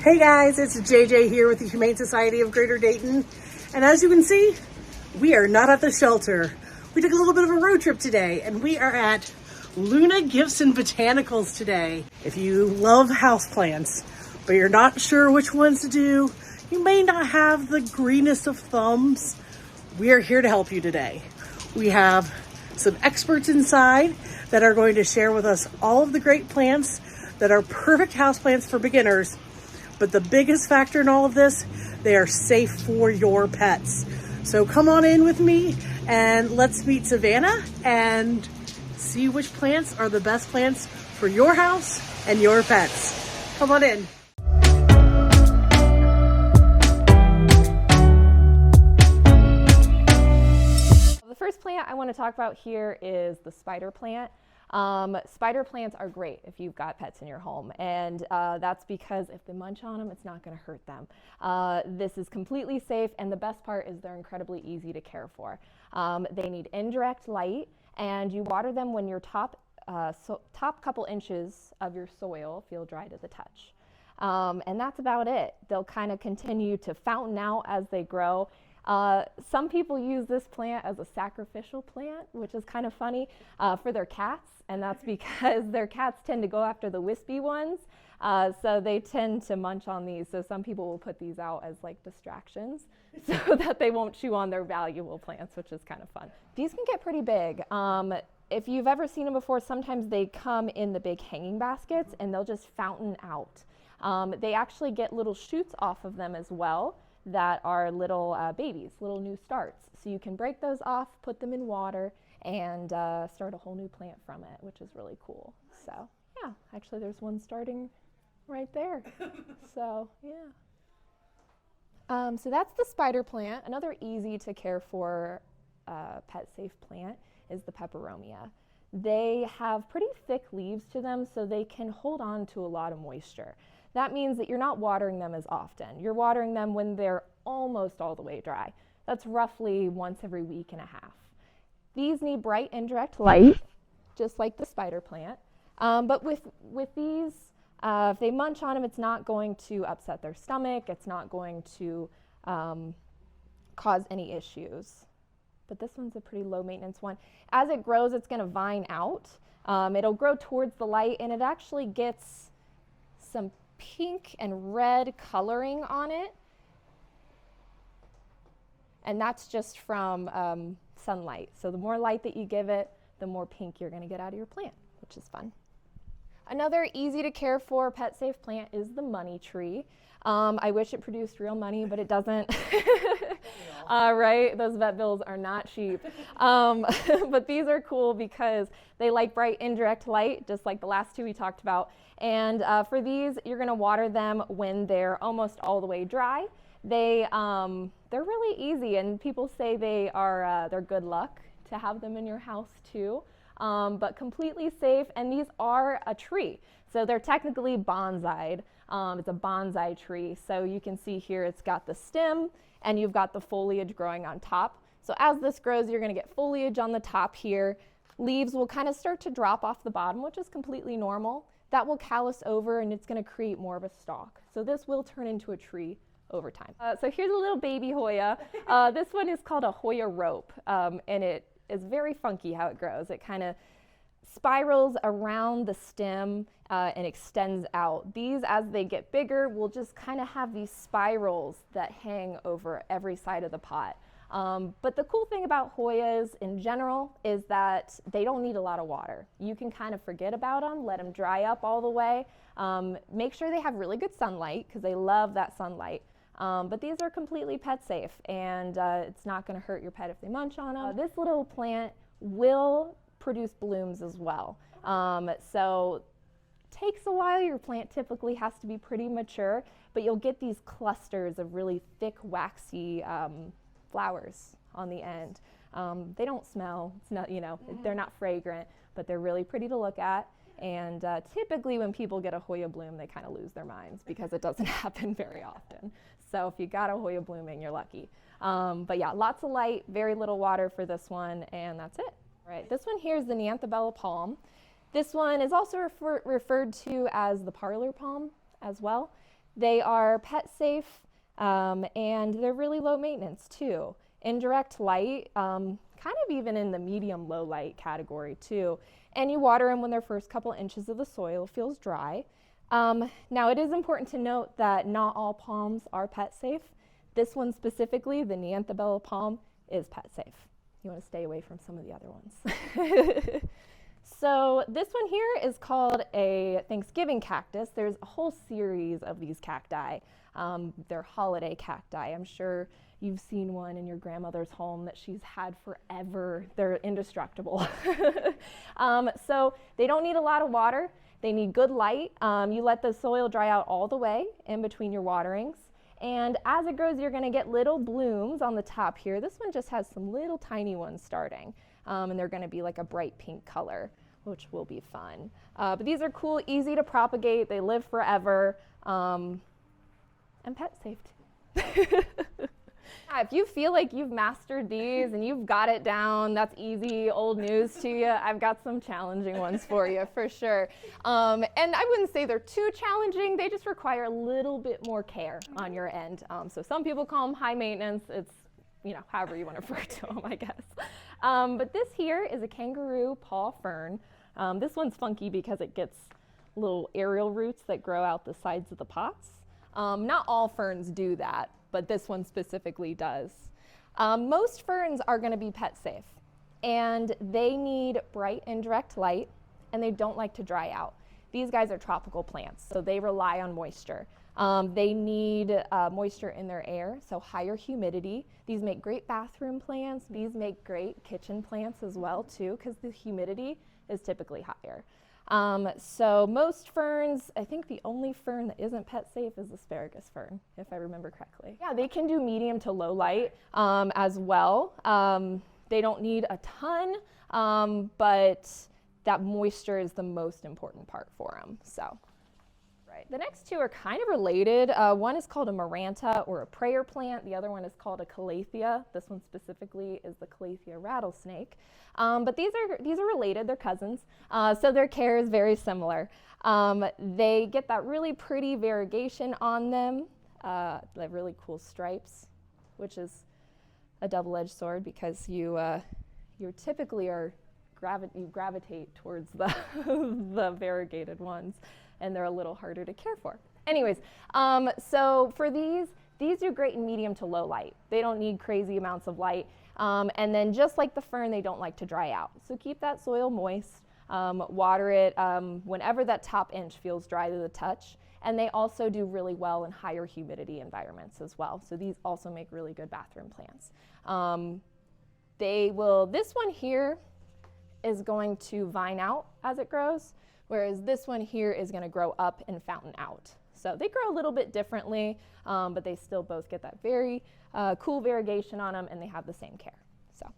Hey guys, it's JJ here with the Humane Society of Greater Dayton. And as you can see, we are not at the shelter. We took a little bit of a road trip today and we are at Luna Gifts and Botanicals today. If you love houseplants, but you're not sure which ones to do, you may not have the greenest of thumbs, we are here to help you today. We have some experts inside that are going to share with us all of the great plants that are perfect houseplants for beginners. But the biggest factor in all of this, they are safe for your pets. So come on in with me and let's meet Savannah and see which plants are the best plants for your house and your pets. Come on in. The first plant I want to talk about here is the spider plant. Spider plants are great if you've got pets in your home, and that's because if they munch on them, it's not going to hurt them. This is completely safe, and the best part is they're incredibly easy to care for. They need indirect light, and you water them when your top couple inches of your soil feel dry to the touch. And that's about it. They'll kind of continue to fountain out as they grow. Some people use this plant as a sacrificial plant, which is kind of funny, for their cats, and that's because their cats tend to go after the wispy ones, so they tend to munch on these. So some people will put these out as like distractions so that they won't chew on their valuable plants, which is kind of fun. These can get pretty big. If you've ever seen them before, sometimes they come in the big hanging baskets and they'll just fountain out. They actually get little shoots off of them as well that are little babies, little new starts. So you can break those off, put them in water, and start a whole new plant from it, which is really cool. So yeah, actually there's one starting right there. So yeah. So that's the spider plant. Another easy to care for pet safe plant is the peperomia. They have pretty thick leaves to them, so they can hold on to a lot of moisture. That means that you're not watering them as often. You're watering them when they're almost all the way dry. That's roughly once every week and a half. These need bright indirect light, just like the spider plant. But with these, if they munch on them, it's not going to upset their stomach. It's not going to cause any issues. But this one's a pretty low maintenance one. As it grows, it's going to vine out. It'll grow towards the light, and it actually gets some pink and red coloring on it, and that's just from sunlight. So the more light that you give it, the more pink you're going to get out of your plant, which is fun. Another easy to care for pet safe plant is the money tree. I wish it produced real money, but it doesn't. Right? Those vet bills are not cheap. But these are cool because they like bright indirect light, just like the last two we talked about. And for these, you're going to water them when they're almost all the way dry. They're really easy, and people say they're good luck to have them in your house too. But completely safe, and these are a tree. So they're technically bonsai'd. It's a bonsai tree. So you can see here it's got the stem and you've got the foliage growing on top. So as this grows, you're going to get foliage on the top here. Leaves will kind of start to drop off the bottom, which is completely normal. That will callus over and it's going to create more of a stalk. So this will turn into a tree over time. So here's a little baby Hoya. This one is called a Hoya Rope, and it is very funky how it grows. It kind of spirals around the stem and extends out. These, as they get bigger, will just kind of have these spirals that hang over every side of the pot. But the cool thing about Hoyas in general is that they don't need a lot of water. You can kind of forget about them, let them dry up all the way. Make sure they have really good sunlight because they love that sunlight. But these are completely pet safe, and it's not going to hurt your pet if they munch on them. This little plant will produce blooms as well. So takes a while. Your plant typically has to be pretty mature, but you'll get these clusters of really thick, waxy flowers on the end. They don't smell. It's not, they're not fragrant, but they're really pretty to look at. And typically when people get a Hoya bloom, they kind of lose their minds because it doesn't happen very often. So if you got a Hoya blooming, you're lucky. But yeah, lots of light, very little water for this one, and that's it. All right, this one here is the Nanabella Palm. This one is also referred to as the parlor palm as well. They are pet safe, and they're really low maintenance too. Indirect light, kind of even in the medium low light category too. And you water them when their first couple inches of the soil feels dry. Now it is important to note that not all palms are pet safe. This one specifically, the Nanabella Palm, is pet safe. You want to stay away from some of the other ones. So this one here is called a Thanksgiving cactus. There's a whole series of these cacti. They're holiday cacti. I'm sure you've seen one in your grandmother's home that she's had forever. They're indestructible. So they don't need a lot of water. They need good light. You let the soil dry out all the way in between your waterings. And as it grows, you're going to get little blooms on the top here. This one just has some little tiny ones starting. And they're going to be like a bright pink color, which will be fun. But these are cool, easy to propagate. They live forever, and pet safe too. If you feel like you've mastered these and you've got it down, that's easy, old news to you. I've got some challenging ones for you for sure. And I wouldn't say they're too challenging. They just require a little bit more care on your end. So some people call them high maintenance. It's, you know, however you want to refer to them, I guess. But this here is a Kangaroo Paw Fern. This one's funky because it gets little aerial roots that grow out the sides of the pots. Not all ferns do that, but this one specifically does. Most ferns are going to be pet safe, and they need bright indirect light, and they don't like to dry out. These guys are tropical plants, so they rely on moisture. They need moisture in their air, so higher humidity. These make great bathroom plants. These make great kitchen plants as well too, because the humidity is typically higher. So most ferns, I think the only fern that isn't pet safe is asparagus fern, if I remember correctly. Yeah, they can do medium to low light as well. They don't need a ton, but that moisture is the most important part for them. So, right. The next two are kind of related. One is called a maranta or a prayer plant. The other one is called a calathea. This one specifically is the calathea rattlesnake. But these are related. They're cousins. So their care is very similar. They get that really pretty variegation on them. They have really cool stripes, which is a double-edged sword because you typically you gravitate towards the the variegated ones, and they're a little harder to care for. Anyways, so for these do great in medium to low light. They don't need crazy amounts of light. And then just like the fern, they don't like to dry out. So keep that soil moist, water it whenever that top inch feels dry to the touch. And they also do really well in higher humidity environments as well. So these also make really good bathroom plants. This one here is going to vine out as it grows, whereas this one here is going to grow up and fountain out. So they grow a little bit differently, but they still both get that very cool variegation on them, and they have the same care. So,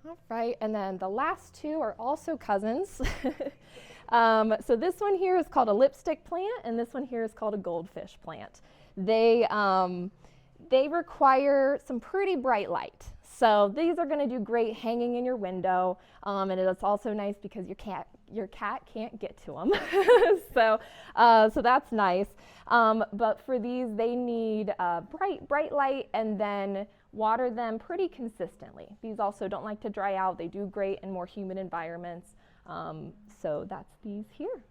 all right, and then the last two are also cousins. So this one here is called a lipstick plant, and this one here is called a goldfish plant. They require some pretty bright light. So these are going to do great hanging in your window, and it's also nice because your cat can't get to them. So that's nice. But for these, they need bright light, and then water them pretty consistently. These also don't like to dry out. They do great in more humid environments. So that's these here,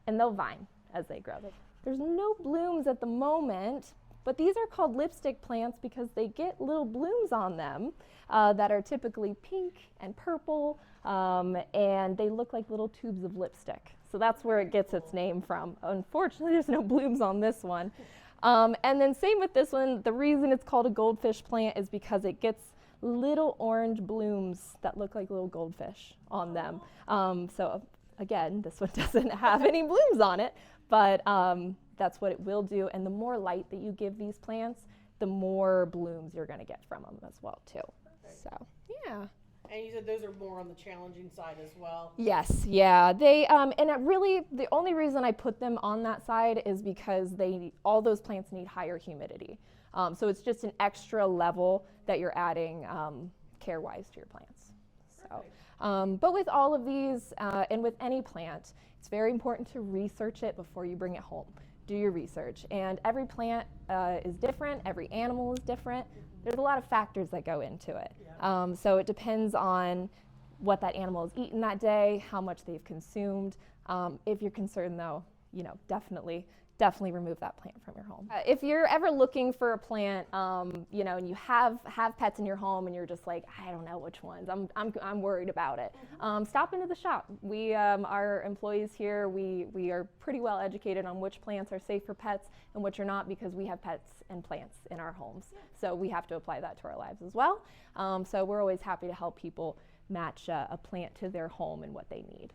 and they'll vine as they grow. There's no blooms at the moment, but these are called lipstick plants because they get little blooms on them that are typically pink and purple, and they look like little tubes of lipstick. So that's where it gets its name from. Unfortunately, there's no blooms on this one. And then same with this one. The reason it's called a goldfish plant is because it gets little orange blooms that look like little goldfish on them. So again, this one doesn't have any blooms on it, but that's what it will do. And the more light that you give these plants, the more blooms you're going to get from them as well too. So yeah. And you said those are more on the challenging side as well. Yes, yeah. They and it really, the only reason I put them on that side is because all those plants need higher humidity. So it's just an extra level that you're adding care-wise to your plants. So, but with all of these and with any plant, it's very important to research it before you bring it home. do your research. And every plant is different, every animal is different. There's a lot of factors that go into it. So it depends on what that animal has eaten that day, how much they've consumed. If you're concerned though, you know, definitely remove that plant from your home. If you're ever looking for a plant, you know, and you have pets in your home and you're just like, I don't know which ones, I'm worried about it. Stop into the shop. We, our employees here, we are pretty well educated on which plants are safe for pets and which are not, because we have pets and plants in our homes. So we have to apply that to our lives as well. So we're always happy to help people match a plant to their home and what they need.